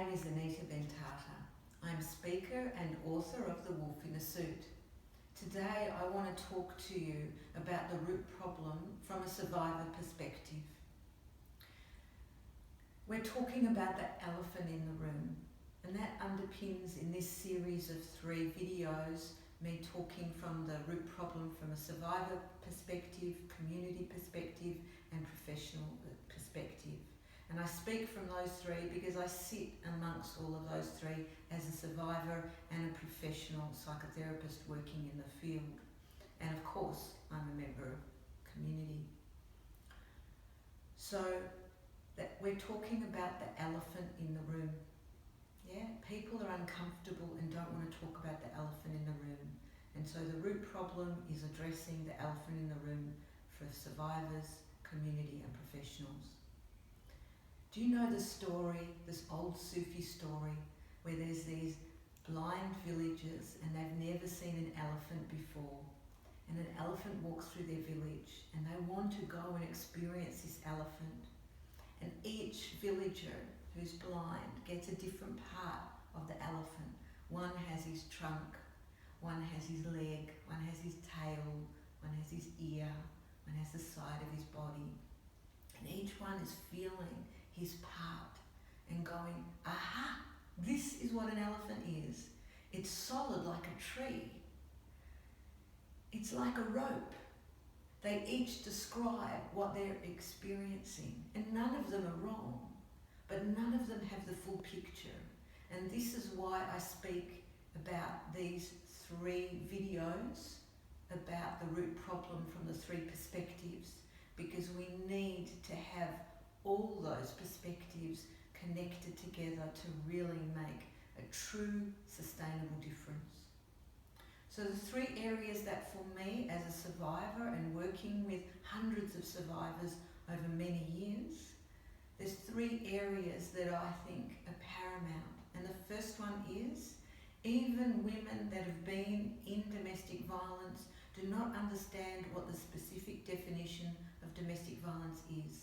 name is Anita Bentata. I'm speaker and author of The Wolf in a Suit. Today I want to talk to you about the root problem from a survivor perspective. We're talking about the elephant in the room, and that underpins in this series of 3 videos me talking from the root problem from a survivor perspective, community perspective and professional perspective. And I speak from those 3 because I sit amongst all of those 3 as a survivor and a professional psychotherapist working in the field. And of course, I'm a member of community. So that we're talking about the elephant in the room. Yeah, people are uncomfortable and don't want to talk about the elephant in the room. And so the root problem is addressing the elephant in the room for survivors, community and professionals. Do you know the story, this old Sufi story, where there's these blind villagers and they've never seen an elephant before, and an elephant walks through their village and they want to go and experience this elephant, and each villager who's blind gets a different part of the elephant. One has his trunk, one has his leg, one has his tail, one has his ear, one has the side of his body, and each one is feeling his part and going, aha, this is what an elephant is. It's solid like a tree. It's like a rope. They each describe what they're experiencing, and none of them are wrong, but none of them have the full picture. And this is why I speak about these 3 videos about the root problem from the 3 perspectives, because we need to have all those perspectives connected together to really make a true sustainable difference. So the 3 areas that for me as a survivor and working with hundreds of survivors over many years, there's 3 areas that I think are paramount. And the first one is, even women that have been in domestic violence do not understand what the specific definition of domestic violence is.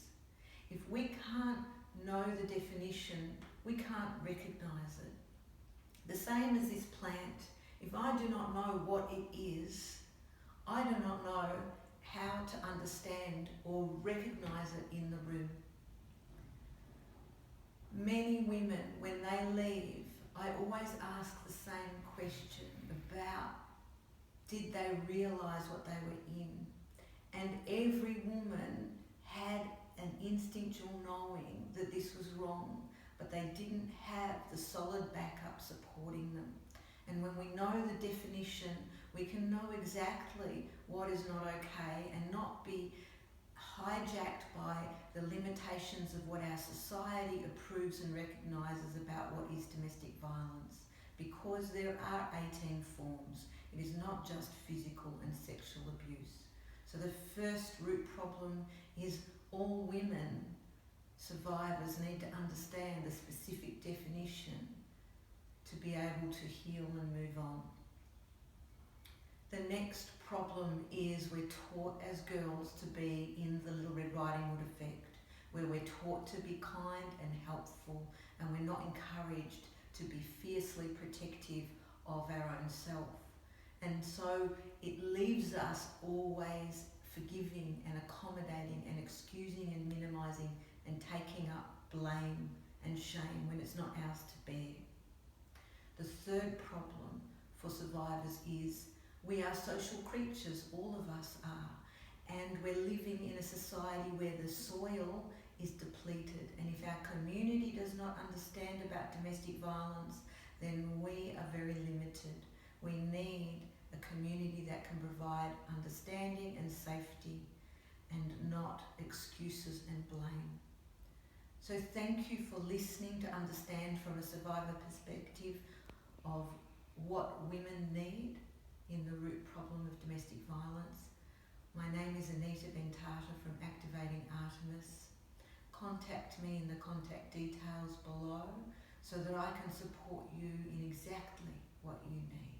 If we can't know the definition, we can't recognise it. The same as this plant. If I do not know what it is, I do not know how to understand or recognise it in the room. Many women, when they leave, I always ask the same question about, did they realise what they were in? And every woman had an instinctual knowing that this was wrong, but they didn't have the solid backup supporting them. And when we know the definition, we can know exactly what is not okay and not be hijacked by the limitations of what our society approves and recognises about what is domestic violence. Because there are 18 forms. It is not just physical and sexual abuse. So the first root problem is all women survivors need to understand the specific definition to be able to heal and move on. The next problem is we're taught as girls to be in the Little Red Riding Hood effect, where we're taught to be kind and helpful, and we're not encouraged to be fiercely protective of our own self. And so it leaves us always forgiving and accommodating and excusing and minimising and taking up blame and shame when it's not ours to bear. The third problem for survivors is we are social creatures, all of us are, and we're living in a society where the soil is depleted, and if our community does not understand about domestic violence, then we are very limited. We need a community that can provide understanding and safety and not excuses and blame. So thank you for listening to understand from a survivor perspective of what women need in the root problem of domestic violence. My name is Anita Bentata from Activating Artemis. Contact me in the contact details below so that I can support you in exactly what you need.